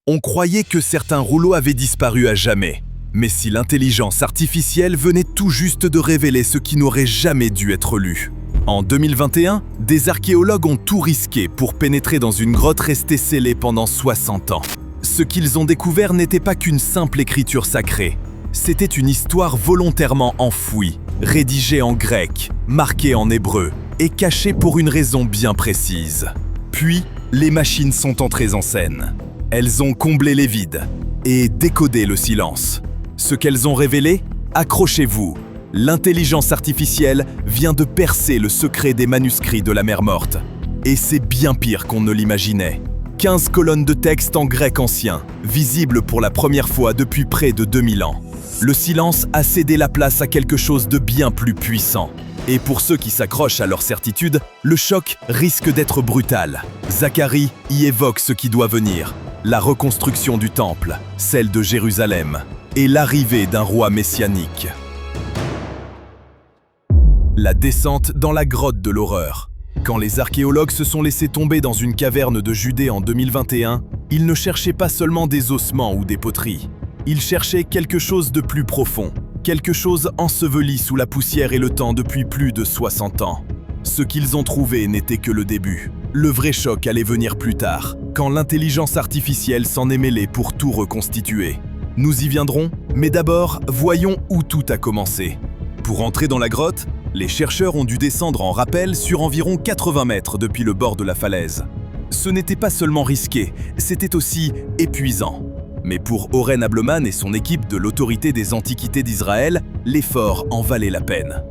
On croyait que certains rouleaux avaient disparu à jamais. Mais si l'intelligence artificielle venait tout juste de révéler ce qui n'aurait jamais dû être lu. En 2021, des archéologues ont tout risqué pour pénétrer dans une grotte restée scellée pendant 60 ans. Ce qu'ils ont découvert n'était pas qu'une simple écriture sacrée. C'était une histoire volontairement enfouie, rédigée en grec, marquée en hébreu et cachée pour une raison bien précise. Puis, les machines sont entrées en scène. Elles ont comblé les vides et décodé le silence. Ce qu'elles ont révélé, accrochez-vous, l'intelligence artificielle vient de percer le secret des manuscrits de la mer morte. Et c'est bien pire qu'on ne l'imaginait. 15 colonnes de texte en grec ancien, visibles pour la première fois depuis près de 2000 ans. Le silence a cédé la place à quelque chose de bien plus puissant. Et pour ceux qui s'accrochent à leur certitude, le choc risque d'être brutal. Zacharie y évoque ce qui doit venir. La reconstruction du temple, celle de Jérusalem, et l'arrivée d'un roi messianique. La descente dans la grotte de l'horreur. Quand les archéologues se sont laissés tomber dans une caverne de Judée en 2021, ils ne cherchaient pas seulement des ossements ou des poteries. Ils cherchaient quelque chose de plus profond, quelque chose enseveli sous la poussière et le temps depuis plus de 60 ans. Ce qu'ils ont trouvé n'était que le début. Le vrai choc allait venir plus tard, quand l'intelligence artificielle s'en est mêlée pour tout reconstituer. Nous y viendrons, mais d'abord, voyons où tout a commencé. Pour entrer dans la grotte, les chercheurs ont dû descendre en rappel sur environ 80 mètres depuis le bord de la falaise. Ce n'était pas seulement risqué, c'était aussi épuisant. Mais pour Oren Ableman et son équipe de l'Autorité des Antiquités d'Israël, l'effort en valait la peine.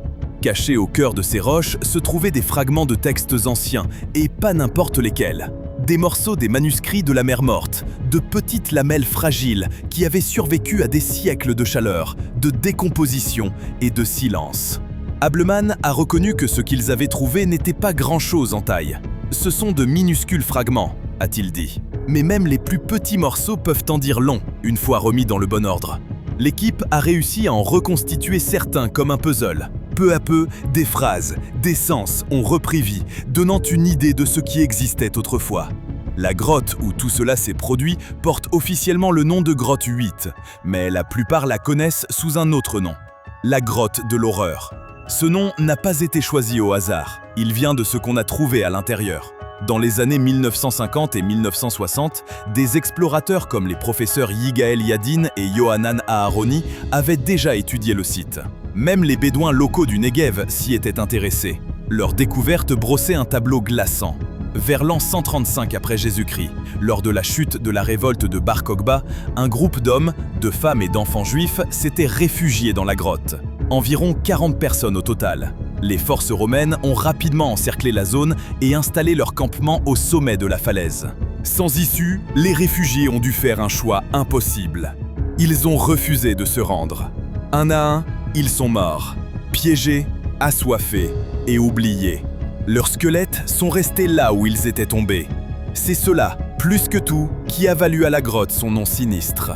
Cachés au cœur de ces roches se trouvaient des fragments de textes anciens, et pas n'importe lesquels. Des morceaux des manuscrits de la mer morte, de petites lamelles fragiles qui avaient survécu à des siècles de chaleur, de décomposition et de silence. Ableman a reconnu que ce qu'ils avaient trouvé n'était pas grand-chose en taille. Ce sont de minuscules fragments, a-t-il dit. Mais même les plus petits morceaux peuvent en dire long, une fois remis dans le bon ordre. L'équipe a réussi à en reconstituer certains comme un puzzle. Peu à peu, des phrases, des sens ont repris vie, donnant une idée de ce qui existait autrefois. La grotte où tout cela s'est produit porte officiellement le nom de grotte 8, mais la plupart la connaissent sous un autre nom, la grotte de l'horreur. Ce nom n'a pas été choisi au hasard, il vient de ce qu'on a trouvé à l'intérieur. Dans les années 1950 et 1960, des explorateurs comme les professeurs Yigael Yadin et Yohanan Aharoni avaient déjà étudié le site. Même les bédouins locaux du Negev s'y étaient intéressés. Leur découverte brossait un tableau glaçant. Vers l'an 135 après Jésus-Christ, lors de la chute de la révolte de Bar Kokhba, un groupe d'hommes, de femmes et d'enfants juifs s'était réfugié dans la grotte. Environ 40 personnes au total. Les forces romaines ont rapidement encerclé la zone et installé leur campement au sommet de la falaise. Sans issue, les réfugiés ont dû faire un choix impossible. Ils ont refusé de se rendre. Un à un, ils sont morts, piégés, assoiffés et oubliés. Leurs squelettes sont restés là où ils étaient tombés. C'est cela, plus que tout, qui a valu à la grotte son nom sinistre.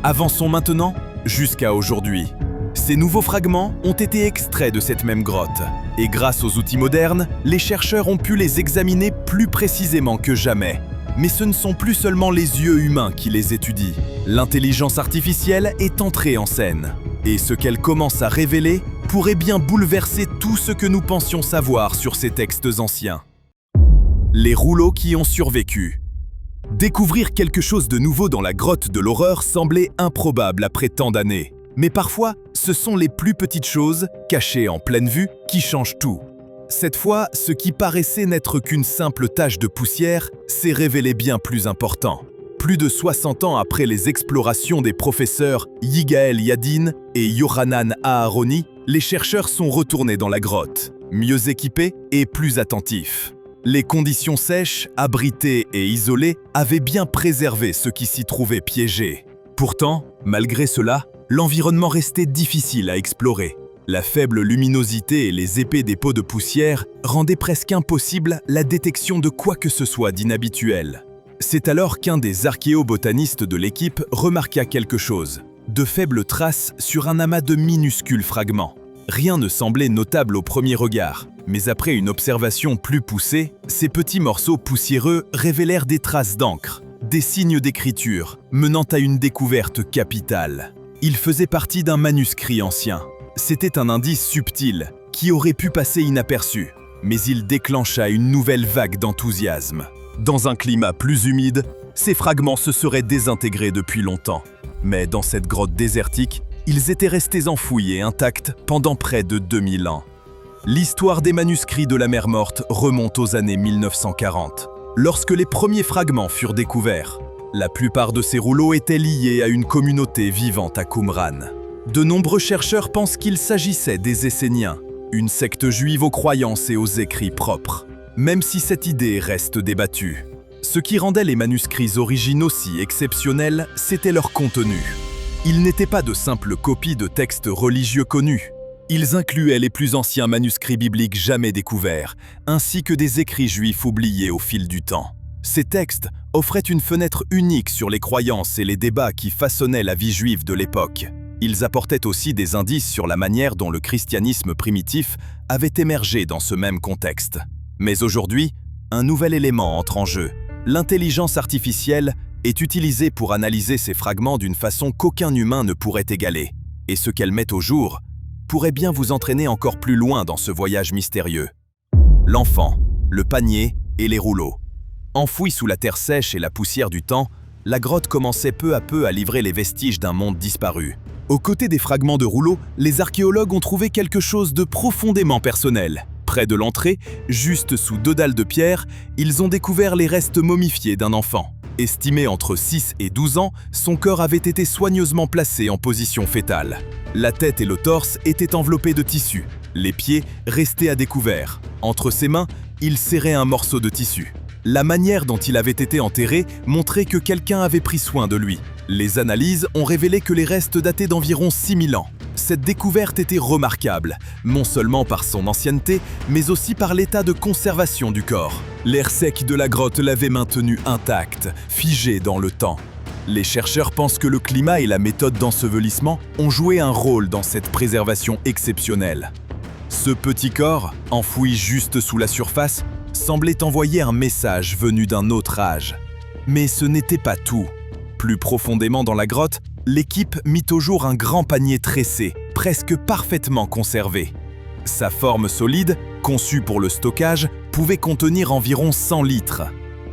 Avançons maintenant jusqu'à aujourd'hui. Ces nouveaux fragments ont été extraits de cette même grotte. Et grâce aux outils modernes, les chercheurs ont pu les examiner plus précisément que jamais. Mais ce ne sont plus seulement les yeux humains qui les étudient. L'intelligence artificielle est entrée en scène. Et ce qu'elle commence à révéler pourrait bien bouleverser tout ce que nous pensions savoir sur ces textes anciens. Les rouleaux qui ont survécu. Découvrir quelque chose de nouveau dans la grotte de l'horreur semblait improbable après tant d'années. Mais parfois, ce sont les plus petites choses, cachées en pleine vue, qui changent tout. Cette fois, ce qui paraissait n'être qu'une simple tache de poussière s'est révélé bien plus important. Plus de 60 ans après les explorations des professeurs Yigael Yadin et Yohanan Aharoni, les chercheurs sont retournés dans la grotte, mieux équipés et plus attentifs. Les conditions sèches, abritées et isolées avaient bien préservé ceux qui s'y trouvaient piégés. Pourtant, malgré cela, l'environnement restait difficile à explorer. La faible luminosité et les épais dépôts de poussière rendaient presque impossible la détection de quoi que ce soit d'inhabituel. C'est alors qu'un des archéobotanistes de l'équipe remarqua quelque chose. De faibles traces sur un amas de minuscules fragments. Rien ne semblait notable au premier regard, mais après une observation plus poussée, ces petits morceaux poussiéreux révélèrent des traces d'encre, des signes d'écriture, menant à une découverte capitale. Il faisait partie d'un manuscrit ancien. C'était un indice subtil qui aurait pu passer inaperçu, mais il déclencha une nouvelle vague d'enthousiasme. Dans un climat plus humide, ces fragments se seraient désintégrés depuis longtemps. Mais dans cette grotte désertique, ils étaient restés enfouis et intacts pendant près de 2000 ans. L'histoire des manuscrits de la mer Morte remonte aux années 1940. Lorsque les premiers fragments furent découverts, la plupart de ces rouleaux étaient liés à une communauté vivant à Qumran. De nombreux chercheurs pensent qu'il s'agissait des Esséniens, une secte juive aux croyances et aux écrits propres, même si cette idée reste débattue. Ce qui rendait les manuscrits originaux si exceptionnels, c'était leur contenu. Ils n'étaient pas de simples copies de textes religieux connus. Ils incluaient les plus anciens manuscrits bibliques jamais découverts, ainsi que des écrits juifs oubliés au fil du temps. Ces textes offraient une fenêtre unique sur les croyances et les débats qui façonnaient la vie juive de l'époque. Ils apportaient aussi des indices sur la manière dont le christianisme primitif avait émergé dans ce même contexte. Mais aujourd'hui, un nouvel élément entre en jeu. L'intelligence artificielle est utilisée pour analyser ces fragments d'une façon qu'aucun humain ne pourrait égaler. Et ce qu'elle met au jour pourrait bien vous entraîner encore plus loin dans ce voyage mystérieux. L'enfant, le panier et les rouleaux. Enfouis sous la terre sèche et la poussière du temps, la grotte commençait peu à peu à livrer les vestiges d'un monde disparu. Aux côtés des fragments de rouleaux, les archéologues ont trouvé quelque chose de profondément personnel. Près de l'entrée, juste sous 2 dalles de pierre, ils ont découvert les restes momifiés d'un enfant. Estimé entre 6 et 12 ans, son corps avait été soigneusement placé en position fétale. La tête et le torse étaient enveloppés de tissu, les pieds restaient à découvert. Entre ses mains, il serrait un morceau de tissu. La manière dont il avait été enterré montrait que quelqu'un avait pris soin de lui. Les analyses ont révélé que les restes dataient d'environ 6000 ans. Cette découverte était remarquable, non seulement par son ancienneté, mais aussi par l'état de conservation du corps. L'air sec de la grotte l'avait maintenu intact, figé dans le temps. Les chercheurs pensent que le climat et la méthode d'ensevelissement ont joué un rôle dans cette préservation exceptionnelle. Ce petit corps, enfoui juste sous la surface, semblait envoyer un message venu d'un autre âge. Mais ce n'était pas tout. Plus profondément dans la grotte, l'équipe mit au jour un grand panier tressé, presque parfaitement conservé. Sa forme solide, conçue pour le stockage, pouvait contenir environ 100 litres.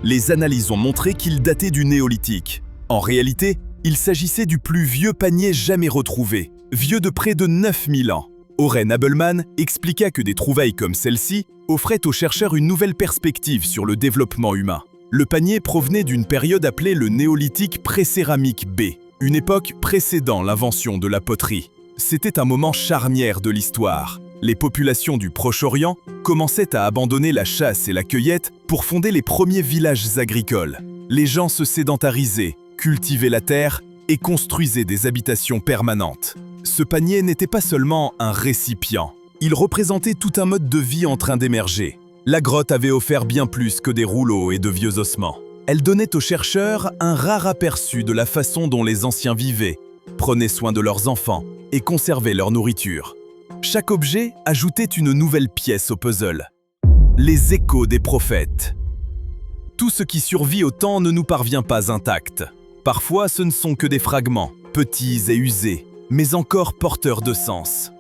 Les analyses ont montré qu'il datait du néolithique. En réalité, il s'agissait du plus vieux panier jamais retrouvé, vieux de près de 9000 ans. Oren Abelman expliqua que des trouvailles comme celle-ci offraient aux chercheurs une nouvelle perspective sur le développement humain. Le panier provenait d'une période appelée le néolithique pré-céramique B, une époque précédant l'invention de la poterie. C'était un moment charnière de l'histoire. Les populations du Proche-Orient commençaient à abandonner la chasse et la cueillette pour fonder les premiers villages agricoles. Les gens se sédentarisaient, cultivaient la terre et construisaient des habitations permanentes. Ce panier n'était pas seulement un récipient, il représentait tout un mode de vie en train d'émerger. La grotte avait offert bien plus que des rouleaux et de vieux ossements. Elle donnait aux chercheurs un rare aperçu de la façon dont les anciens vivaient, prenaient soin de leurs enfants et conservaient leur nourriture. Chaque objet ajoutait une nouvelle pièce au puzzle. Les échos des prophètes. Tout ce qui survit au temps ne nous parvient pas intact. Parfois, ce ne sont que des fragments, petits et usés, mais encore porteurs de sens.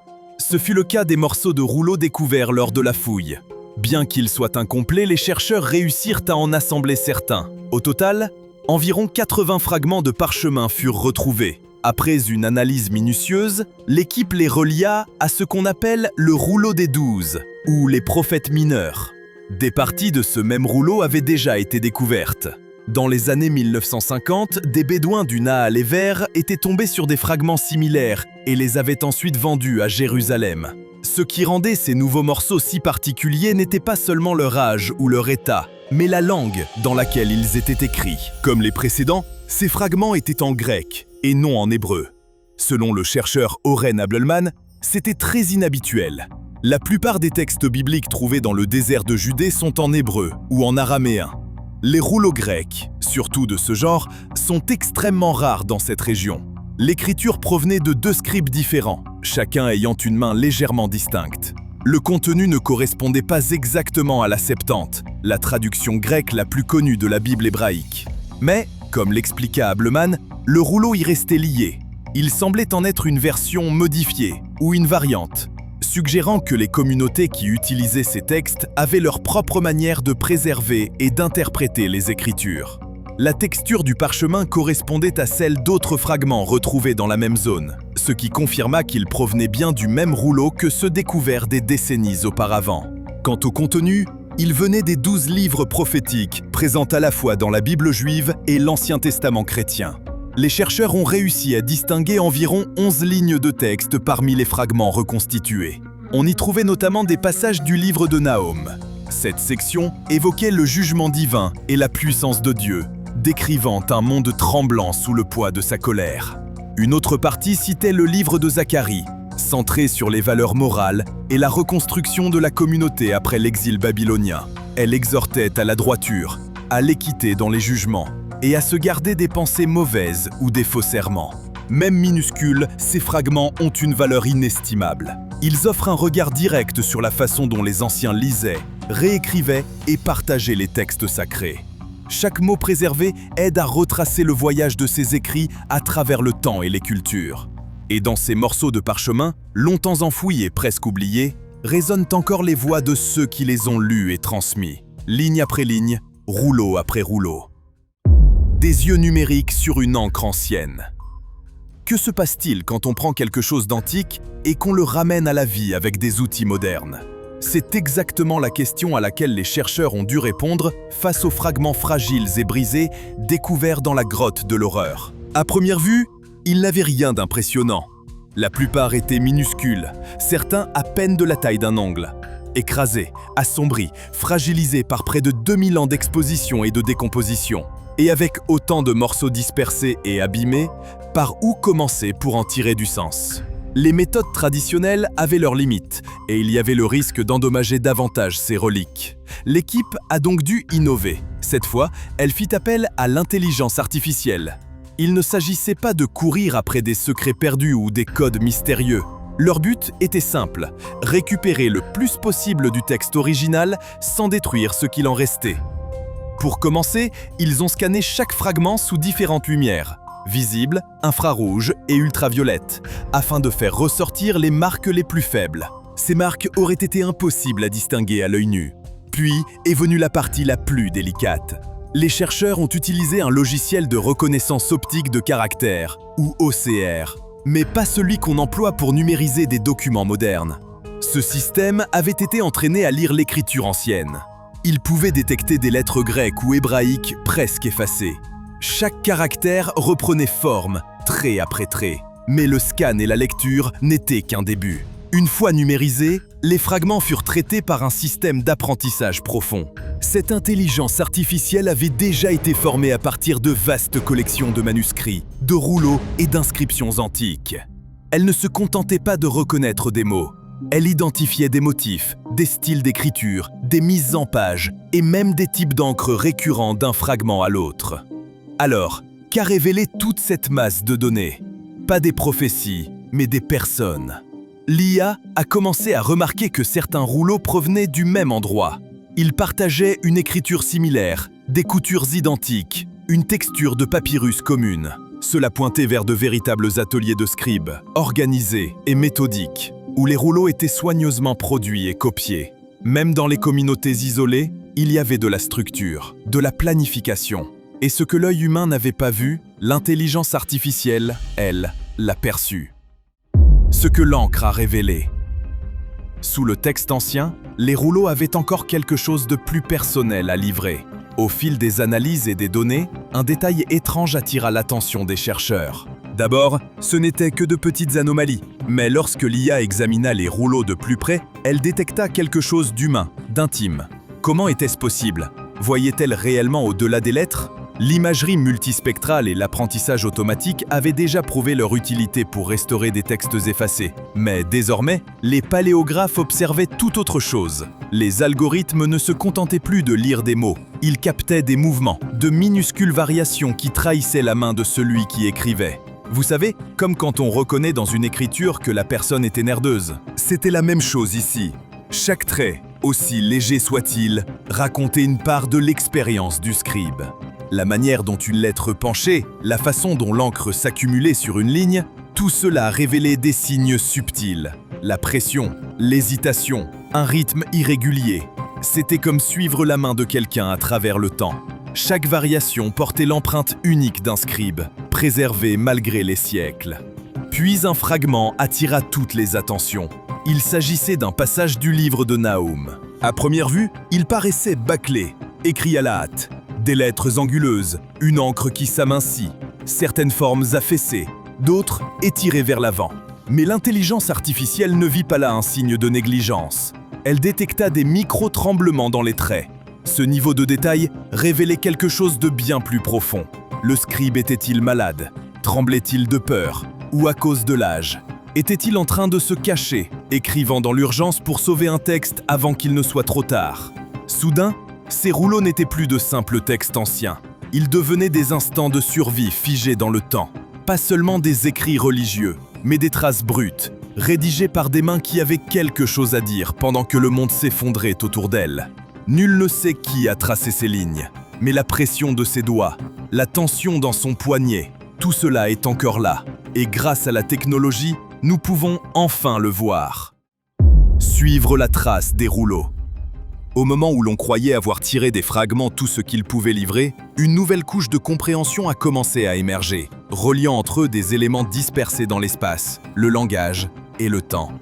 Ce fut le cas des morceaux de rouleaux découverts lors de la fouille. Bien qu'ils soient incomplets, les chercheurs réussirent à en assembler certains. Au total, environ 80 fragments de parchemin furent retrouvés. Après une analyse minutieuse, l'équipe les relia à ce qu'on appelle le rouleau des 12, ou les prophètes mineurs. Des parties de ce même rouleau avaient déjà été découvertes. Dans les années 1950, des bédouins du Naha Lever étaient tombés sur des fragments similaires et les avaient ensuite vendus à Jérusalem. Ce qui rendait ces nouveaux morceaux si particuliers n'était pas seulement leur âge ou leur état, mais la langue dans laquelle ils étaient écrits. Comme les précédents, ces fragments étaient en grec et non en hébreu. Selon le chercheur Oren Abelman, c'était très inhabituel. La plupart des textes bibliques trouvés dans le désert de Judée sont en hébreu ou en araméen. Les rouleaux grecs, surtout de ce genre, sont extrêmement rares dans cette région. L'écriture provenait de 2 scribes différents, chacun ayant une main légèrement distincte. Le contenu ne correspondait pas exactement à la Septante, la traduction grecque la plus connue de la Bible hébraïque. Mais Comme l'expliqua Ableman, le rouleau y restait lié. Il semblait en être une version modifiée ou une variante, suggérant que les communautés qui utilisaient ces textes avaient leur propre manière de préserver et d'interpréter les écritures. La texture du parchemin correspondait à celle d'autres fragments retrouvés dans la même zone, ce qui confirma qu'ils provenaient bien du même rouleau que ceux découverts des décennies auparavant. Quant au contenu, il venait des 12 livres prophétiques, présents à la fois dans la Bible juive et l'Ancien Testament chrétien. Les chercheurs ont réussi à distinguer environ 11 lignes de texte parmi les fragments reconstitués. On y trouvait notamment des passages du livre de Nahum. Cette section évoquait le jugement divin et la puissance de Dieu, décrivant un monde tremblant sous le poids de sa colère. Une autre partie citait le livre de Zacharie, centré sur les valeurs morales et la reconstruction de la communauté après l'exil babylonien. Elle exhortait à la droiture, à l'équité dans les jugements et à se garder des pensées mauvaises ou des faux serments. Même minuscules, ces fragments ont une valeur inestimable. Ils offrent un regard direct sur la façon dont les anciens lisaient, réécrivaient et partageaient les textes sacrés. Chaque mot préservé aide à retracer le voyage de ces écrits à travers le temps et les cultures. Et dans ces morceaux de parchemin, longtemps enfouis et presque oubliés, résonnent encore les voix de ceux qui les ont lus et transmis, ligne après ligne, rouleau après rouleau. Des yeux numériques sur une encre ancienne. Que se passe-t-il quand on prend quelque chose d'antique et qu'on le ramène à la vie avec des outils modernes? C'est exactement la question à laquelle les chercheurs ont dû répondre face aux fragments fragiles et brisés découverts dans la grotte de l'horreur. À première vue, ils n'avaient rien d'impressionnant. La plupart étaient minuscules, certains à peine de la taille d'un ongle. Écrasés, assombris, fragilisés par près de 2000 ans d'exposition et de décomposition. Et avec autant de morceaux dispersés et abîmés, par où commencer pour en tirer du sens? Les méthodes traditionnelles avaient leurs limites, et il y avait le risque d'endommager davantage ces reliques. L'équipe a donc dû innover. Cette fois, elle fit appel à l'intelligence artificielle. Il ne s'agissait pas de courir après des secrets perdus ou des codes mystérieux. Leur but était simple, récupérer le plus possible du texte original sans détruire ce qu'il en restait. Pour commencer, ils ont scanné chaque fragment sous différentes lumières, visibles, infrarouges et ultraviolettes, afin de faire ressortir les marques les plus faibles. Ces marques auraient été impossibles à distinguer à l'œil nu. Puis est venue la partie la plus délicate. Les chercheurs ont utilisé un logiciel de reconnaissance optique de caractères, ou OCR, mais pas celui qu'on emploie pour numériser des documents modernes. Ce système avait été entraîné à lire l'écriture ancienne. Il pouvait détecter des lettres grecques ou hébraïques presque effacées. Chaque caractère reprenait forme, trait après trait. Mais le scan et la lecture n'étaient qu'un début. Une fois numérisés, les fragments furent traités par un système d'apprentissage profond. Cette intelligence artificielle avait déjà été formée à partir de vastes collections de manuscrits, de rouleaux et d'inscriptions antiques. Elle ne se contentait pas de reconnaître des mots. Elle identifiait des motifs, des styles d'écriture, des mises en page et même des types d'encre récurrents d'un fragment à l'autre. Alors, qu'a révélé toute cette masse de données? Pas des prophéties, mais des personnes. L'IA a commencé à remarquer que certains rouleaux provenaient du même endroit. Ils partageaient une écriture similaire, des coutures identiques, une texture de papyrus commune. Cela pointait vers de véritables ateliers de scribes, organisés et méthodiques, où les rouleaux étaient soigneusement produits et copiés. Même dans les communautés isolées, il y avait de la structure, de la planification. Et ce que l'œil humain n'avait pas vu, l'intelligence artificielle, elle, l'a perçu. Ce que l'encre a révélé. Sous le texte ancien, les rouleaux avaient encore quelque chose de plus personnel à livrer. Au fil des analyses et des données, un détail étrange attira l'attention des chercheurs. D'abord, ce n'étaient que de petites anomalies, mais lorsque l'IA examina les rouleaux de plus près, elle détecta quelque chose d'humain, d'intime. Comment était-ce possible? Voyait-elle réellement au-delà des lettres? L'imagerie multispectrale et l'apprentissage automatique avaient déjà prouvé leur utilité pour restaurer des textes effacés. Mais désormais, les paléographes observaient tout autre chose. Les algorithmes ne se contentaient plus de lire des mots. Ils captaient des mouvements, de minuscules variations qui trahissaient la main de celui qui écrivait. Vous savez, comme quand on reconnaît dans une écriture que la personne était nerdeuse. C'était la même chose ici. Chaque trait, aussi léger soit-il, racontait une part de l'expérience du scribe. la manière dont une lettre penchait, la façon dont l'encre s'accumulait sur une ligne, tout cela révélait des signes subtils. La pression, l'hésitation, un rythme irrégulier. C'était comme suivre la main de quelqu'un à travers le temps. Chaque variation portait l'empreinte unique d'un scribe, préservée malgré les siècles. Puis un fragment attira toutes les attentions. Il s'agissait d'un passage du livre de Nahum. À première vue, il paraissait bâclé, écrit à la hâte. Des lettres anguleuses, une encre qui s'amincit, certaines formes affaissées, d'autres étirées vers l'avant. Mais l'intelligence artificielle ne vit pas là un signe de négligence. Elle détecta des micro-tremblements dans les traits. Ce niveau de détail révélait quelque chose de bien plus profond. Le scribe était-il malade? Tremblait-il de peur? Ou à cause de l'âge? Était-il en train de se cacher, écrivant dans l'urgence pour sauver un texte avant qu'il ne soit trop tard? Soudain, ces rouleaux n'étaient plus de simples textes anciens. Ils devenaient des instants de survie figés dans le temps. Pas seulement des écrits religieux, mais des traces brutes, rédigées par des mains qui avaient quelque chose à dire pendant que le monde s'effondrait autour d'elles. Nul ne sait qui a tracé ces lignes, mais la pression de ses doigts, la tension dans son poignet, tout cela est encore là. Et grâce à la technologie, nous pouvons enfin le voir. Suivre la trace des rouleaux. Au moment où l'on croyait avoir tiré des fragments tout ce qu'ils pouvaient livrer, une nouvelle couche de compréhension a commencé à émerger, reliant entre eux des éléments dispersés dans l'espace, le langage et le temps.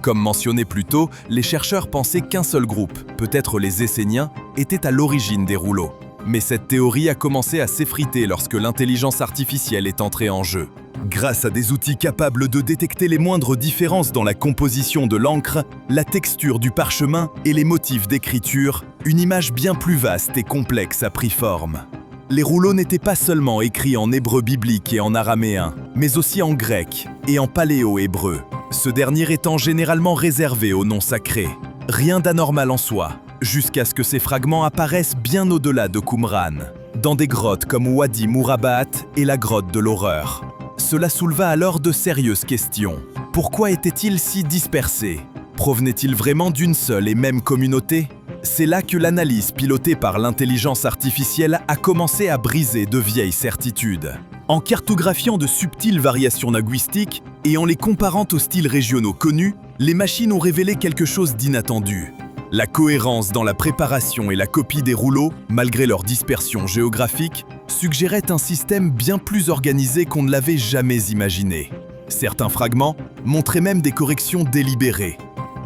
Comme mentionné plus tôt, les chercheurs pensaient qu'un seul groupe, peut-être les Esséniens, était à l'origine des rouleaux. Mais cette théorie a commencé à s'effriter lorsque l'intelligence artificielle est entrée en jeu. Grâce à des outils capables de détecter les moindres différences dans la composition de l'encre, la texture du parchemin et les motifs d'écriture, une image bien plus vaste et complexe a pris forme. Les rouleaux n'étaient pas seulement écrits en hébreu biblique et en araméen, mais aussi en grec et en paléo-hébreu, ce dernier étant généralement réservé aux noms sacrés. Rien d'anormal en soi, jusqu'à ce que ces fragments apparaissent bien au-delà de Qumran, dans des grottes comme Wadi Mourabat et la grotte de l'horreur. Cela souleva alors de sérieuses questions. Pourquoi étaient-ils si dispersés? Provenaient-ils vraiment d'une seule et même communauté? C'est là que l'analyse pilotée par l'intelligence artificielle a commencé à briser de vieilles certitudes. En cartographiant de subtiles variations linguistiques et en les comparant aux styles régionaux connus, les machines ont révélé quelque chose d'inattendu. La cohérence dans la préparation et la copie des rouleaux, malgré leur dispersion géographique, suggérait un système bien plus organisé qu'on ne l'avait jamais imaginé. Certains fragments montraient même des corrections délibérées,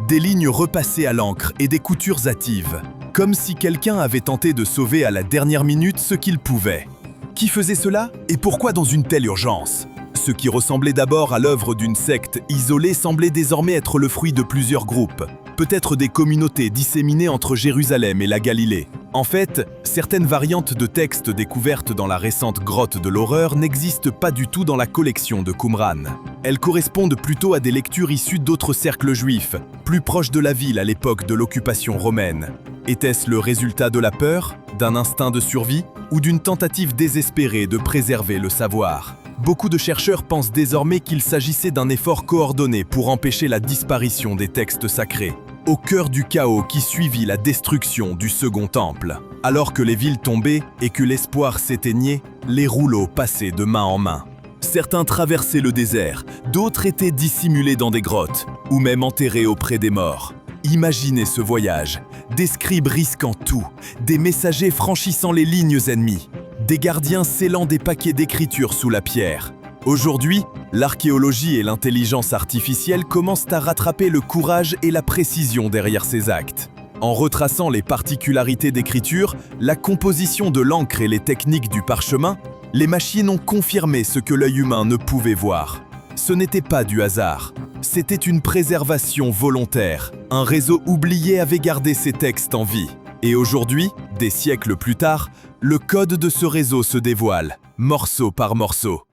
des lignes repassées à l'encre et des coutures hâtives, comme si quelqu'un avait tenté de sauver à la dernière minute ce qu'il pouvait. Qui faisait cela et pourquoi dans une telle urgence? Ce qui ressemblait d'abord à l'œuvre d'une secte isolée semblait désormais être le fruit de plusieurs groupes, peut-être des communautés disséminées entre Jérusalem et la Galilée. En fait, certaines variantes de textes découvertes dans la récente grotte de l'horreur n'existent pas du tout dans la collection de Qumran. Elles correspondent plutôt à des lectures issues d'autres cercles juifs, plus proches de la ville à l'époque de l'occupation romaine. Était-ce le résultat de la peur, d'un instinct de survie ou d'une tentative désespérée de préserver le savoir? Beaucoup de chercheurs pensent désormais qu'il s'agissait d'un effort coordonné pour empêcher la disparition des textes sacrés, au cœur du chaos qui suivit la destruction du Second Temple. Alors que les villes tombaient et que l'espoir s'éteignait, les rouleaux passaient de main en main. Certains traversaient le désert, d'autres étaient dissimulés dans des grottes, ou même enterrés auprès des morts. Imaginez ce voyage, des scribes risquant tout, des messagers franchissant les lignes ennemies, des gardiens scellant des paquets d'écriture sous la pierre. Aujourd'hui, l'archéologie et l'intelligence artificielle commencent à rattraper le courage et la précision derrière ces actes. En retraçant les particularités d'écriture, la composition de l'encre et les techniques du parchemin, les machines ont confirmé ce que l'œil humain ne pouvait voir. Ce n'était pas du hasard, c'était une préservation volontaire. Un réseau oublié avait gardé ces textes en vie. Et aujourd'hui, des siècles plus tard, le code de ce réseau se dévoile, morceau par morceau.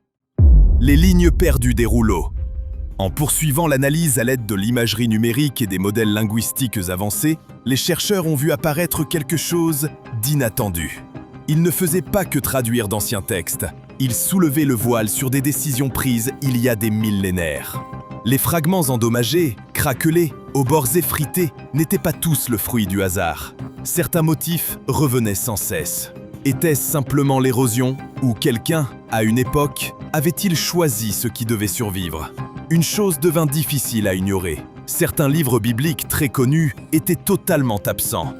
Les lignes perdues des rouleaux. En poursuivant l'analyse à l'aide de l'imagerie numérique et des modèles linguistiques avancés, les chercheurs ont vu apparaître quelque chose d'inattendu. Ils ne faisaient pas que traduire d'anciens textes, ils soulevaient le voile sur des décisions prises il y a des millénaires. Les fragments endommagés, craquelés, aux bords effrités, n'étaient pas tous le fruit du hasard. Certains motifs revenaient sans cesse. Était-ce simplement l'érosion? Ou quelqu'un, à une époque, avait-il choisi ce qui devait survivre? Une chose devint difficile à ignorer. Certains livres bibliques très connus étaient totalement absents.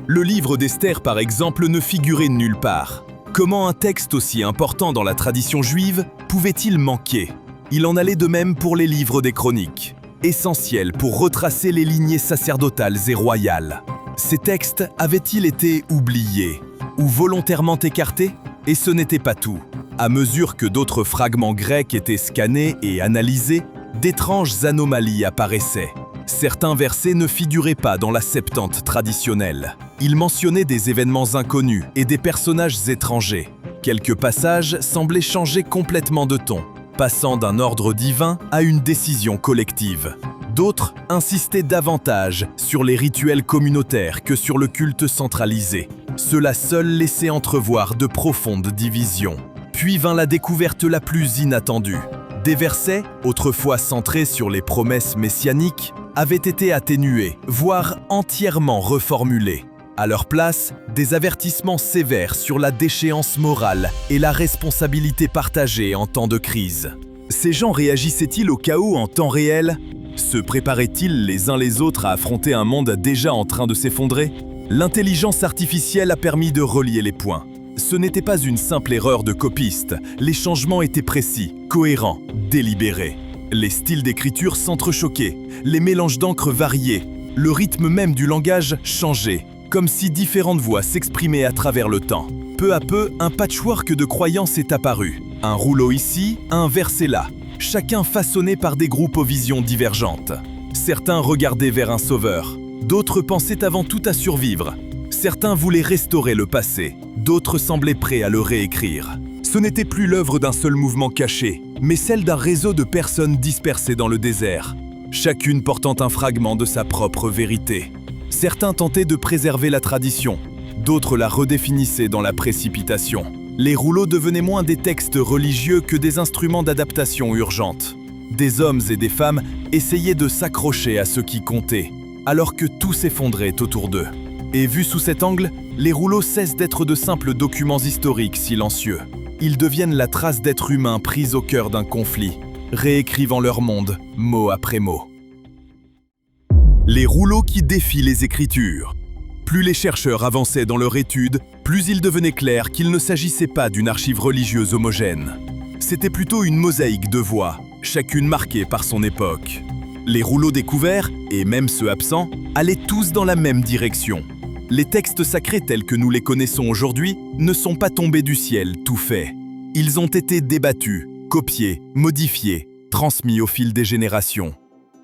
Le livre d'Esther, par exemple, ne figurait nulle part. Comment un texte aussi important dans la tradition juive pouvait-il manquer? Il en allait de même pour les livres des chroniques, essentiels pour retracer les lignées sacerdotales et royales. Ces textes avaient-ils été oubliés ou volontairement écartés? Et ce n'était pas tout. À mesure que d'autres fragments grecs étaient scannés et analysés, d'étranges anomalies apparaissaient. Certains versets ne figuraient pas dans la Septante traditionnelle. Ils mentionnaient des événements inconnus et des personnages étrangers. Quelques passages semblaient changer complètement de ton, passant d'un ordre divin à une décision collective. D'autres insistaient davantage sur les rituels communautaires que sur le culte centralisé. Cela seul laissait entrevoir de profondes divisions. Puis vint la découverte la plus inattendue. Des versets, autrefois centrés sur les promesses messianiques, avaient été atténués, voire entièrement reformulés. À leur place, des avertissements sévères sur la déchéance morale et la responsabilité partagée en temps de crise. Ces gens réagissaient-ils au chaos en temps réel? Se préparaient-ils les uns les autres à affronter un monde déjà en train de s'effondrer? L'intelligence artificielle a permis de relier les points. Ce n'était pas une simple erreur de copiste, les changements étaient précis, cohérents, délibérés. Les styles d'écriture s'entrechoquaient, les mélanges d'encre variaient, le rythme même du langage changeait, comme si différentes voix s'exprimaient à travers le temps. Peu à peu, un patchwork de croyances est apparu. Un rouleau ici, un verset là, chacun façonné par des groupes aux visions divergentes. Certains regardaient vers un sauveur, d'autres pensaient avant tout à survivre. Certains voulaient restaurer le passé, d'autres semblaient prêts à le réécrire. Ce n'était plus l'œuvre d'un seul mouvement caché, mais celle d'un réseau de personnes dispersées dans le désert, chacune portant un fragment de sa propre vérité. Certains tentaient de préserver la tradition, d'autres la redéfinissaient dans la précipitation. Les rouleaux devenaient moins des textes religieux que des instruments d'adaptation urgente. Des hommes et des femmes essayaient de s'accrocher à ce qui comptait, alors que tout s'effondrait autour d'eux. Et vu sous cet angle, les rouleaux cessent d'être de simples documents historiques silencieux. Ils deviennent la trace d'êtres humains pris au cœur d'un conflit, réécrivant leur monde, mot après mot. Les rouleaux qui défient les Écritures. Plus les chercheurs avançaient dans leur étude, plus il devenait clair qu'il ne s'agissait pas d'une archive religieuse homogène. C'était plutôt une mosaïque de voix, chacune marquée par son époque. Les rouleaux découverts, et même ceux absents, allaient tous dans la même direction. Les textes sacrés tels que nous les connaissons aujourd'hui ne sont pas tombés du ciel tout faits. Ils ont été débattus, copiés, modifiés, transmis au fil des générations.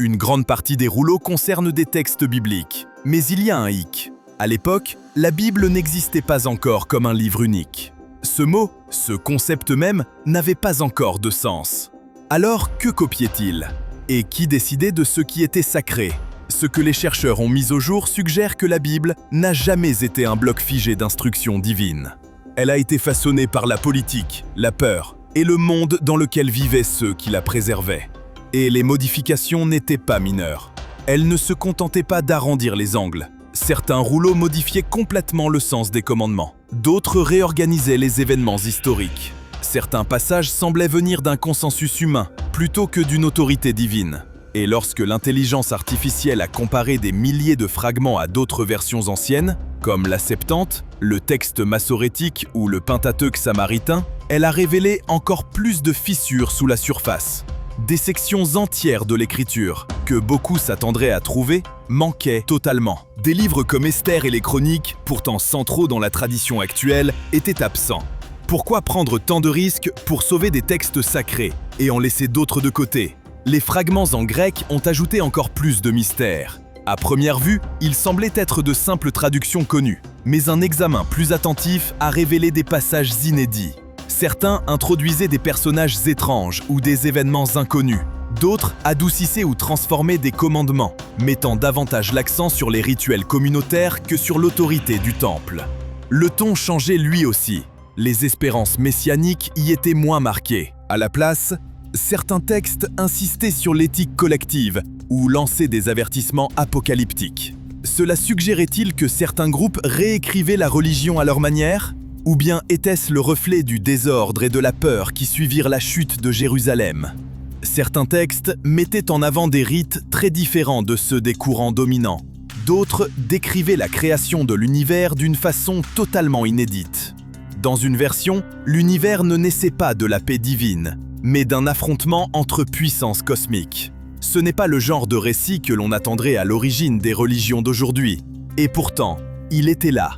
Une grande partie des rouleaux concerne des textes bibliques, mais il y a un hic. À l'époque, la Bible n'existait pas encore comme un livre unique. Ce mot, ce concept même, n'avait pas encore de sens. Alors, que copiait-il? Et qui décidait de ce qui était sacré? Ce que les chercheurs ont mis au jour suggère que la Bible n'a jamais été un bloc figé d'instructions divines. Elle a été façonnée par la politique, la peur et le monde dans lequel vivaient ceux qui la préservaient. Et les modifications n'étaient pas mineures. Elles ne se contentaient pas d'arrondir les angles. Certains rouleaux modifiaient complètement le sens des commandements. D'autres réorganisaient les événements historiques. Certains passages semblaient venir d'un consensus humain plutôt que d'une autorité divine. Et lorsque l'intelligence artificielle a comparé des milliers de fragments à d'autres versions anciennes, comme la Septante, le texte massorétique ou le Pentateuque samaritain, elle a révélé encore plus de fissures sous la surface. Des sections entières de l'écriture, que beaucoup s'attendraient à trouver, manquaient totalement. Des livres comme Esther et les Chroniques, pourtant centraux dans la tradition actuelle, étaient absents. Pourquoi prendre tant de risques pour sauver des textes sacrés et en laisser d'autres de côté? Les fragments en grec ont ajouté encore plus de mystère. À première vue, ils semblaient être de simples traductions connues, mais un examen plus attentif a révélé des passages inédits. Certains introduisaient des personnages étranges ou des événements inconnus. D'autres adoucissaient ou transformaient des commandements, mettant davantage l'accent sur les rituels communautaires que sur l'autorité du temple. Le ton changeait lui aussi. Les espérances messianiques y étaient moins marquées. À la place, certains textes insistaient sur l'éthique collective ou lançaient des avertissements apocalyptiques. Cela suggérait-il que certains groupes réécrivaient la religion à leur manière? Ou bien était-ce le reflet du désordre et de la peur qui suivirent la chute de Jérusalem? Certains textes mettaient en avant des rites très différents de ceux des courants dominants. D'autres décrivaient la création de l'univers d'une façon totalement inédite. Dans une version, l'univers ne naissait pas de la paix divine, mais d'un affrontement entre puissances cosmiques. Ce n'est pas le genre de récit que l'on attendrait à l'origine des religions d'aujourd'hui. Et pourtant, il était là.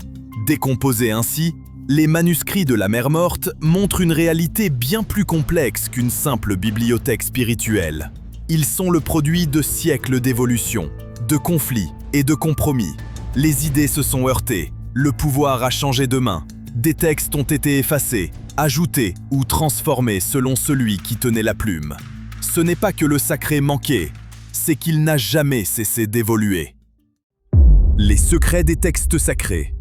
Décomposé ainsi, les manuscrits de la Mer Morte montrent une réalité bien plus complexe qu'une simple bibliothèque spirituelle. Ils sont le produit de siècles d'évolution, de conflits et de compromis. Les idées se sont heurtées, le pouvoir a changé de main, des textes ont été effacés, ajoutés ou transformés selon celui qui tenait la plume. Ce n'est pas que le sacré manquait, c'est qu'il n'a jamais cessé d'évoluer. Les secrets des textes sacrés.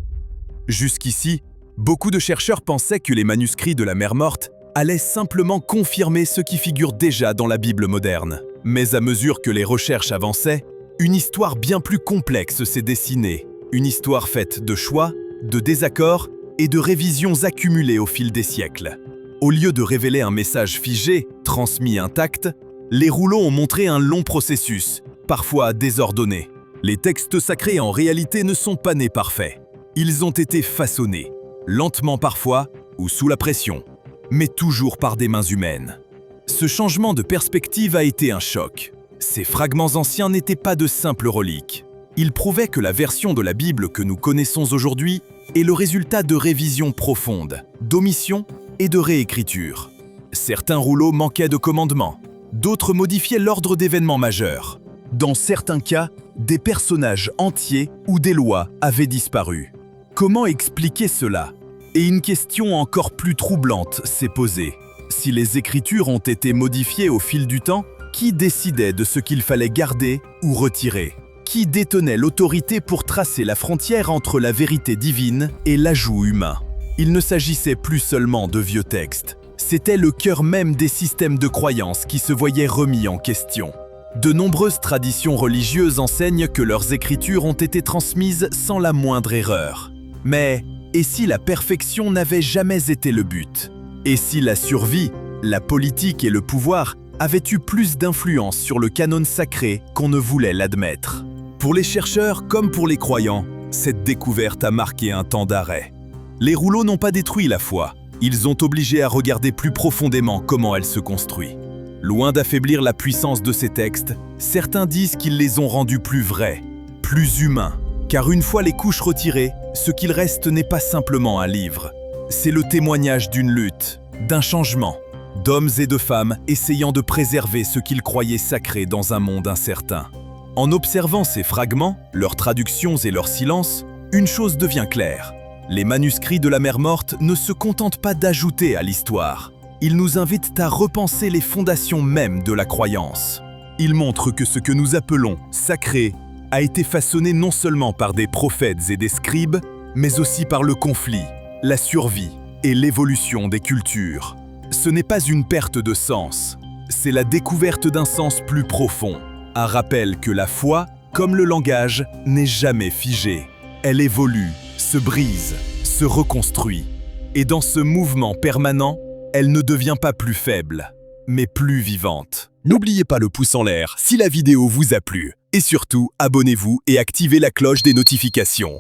Jusqu'ici, beaucoup de chercheurs pensaient que les manuscrits de la Mer Morte allaient simplement confirmer ce qui figure déjà dans la Bible moderne. Mais à mesure que les recherches avançaient, une histoire bien plus complexe s'est dessinée. Une histoire faite de choix, de désaccords et de révisions accumulées au fil des siècles. Au lieu de révéler un message figé, transmis intact, les rouleaux ont montré un long processus, parfois désordonné. Les textes sacrés en réalité ne sont pas nés parfaits. Ils ont été façonnés, lentement parfois ou sous la pression, mais toujours par des mains humaines. Ce changement de perspective a été un choc. Ces fragments anciens n'étaient pas de simples reliques. Ils prouvaient que la version de la Bible que nous connaissons aujourd'hui est le résultat de révisions profondes, d'omissions et de réécriture. Certains rouleaux manquaient de commandements, d'autres modifiaient l'ordre d'événements majeurs. Dans certains cas, des personnages entiers ou des lois avaient disparu. Comment expliquer cela? Et une question encore plus troublante s'est posée. Si les écritures ont été modifiées au fil du temps, qui décidait de ce qu'il fallait garder ou retirer? Qui détenait l'autorité pour tracer la frontière entre la vérité divine et l'ajout humain? Il ne s'agissait plus seulement de vieux textes. C'était le cœur même des systèmes de croyances qui se voyaient remis en question. De nombreuses traditions religieuses enseignent que leurs écritures ont été transmises sans la moindre erreur. Mais, et si la perfection n'avait jamais été le but? Et si la survie, la politique et le pouvoir avaient eu plus d'influence sur le canon sacré qu'on ne voulait l'admettre? Pour les chercheurs comme pour les croyants, cette découverte a marqué un temps d'arrêt. Les rouleaux n'ont pas détruit la foi, ils ont obligé à regarder plus profondément comment elle se construit. Loin d'affaiblir la puissance de ces textes, certains disent qu'ils les ont rendus plus vrais, plus humains, car une fois les couches retirées, ce qu'il reste n'est pas simplement un livre. C'est le témoignage d'une lutte, d'un changement, d'hommes et de femmes essayant de préserver ce qu'ils croyaient sacré dans un monde incertain. En observant ces fragments, leurs traductions et leurs silences, une chose devient claire. Les manuscrits de la Mer Morte ne se contentent pas d'ajouter à l'histoire. Ils nous invitent à repenser les fondations mêmes de la croyance. Ils montrent que ce que nous appelons sacré a été façonné non seulement par des prophètes et des scribes, mais aussi par le conflit, la survie et l'évolution des cultures. Ce n'est pas une perte de sens, c'est la découverte d'un sens plus profond. Un rappel que la foi, comme le langage, n'est jamais figée. Elle évolue, se brise, se reconstruit. Et dans ce mouvement permanent, elle ne devient pas plus faible, mais plus vivante. N'oubliez pas le pouce en l'air si la vidéo vous a plu. Et surtout, abonnez-vous et activez la cloche des notifications.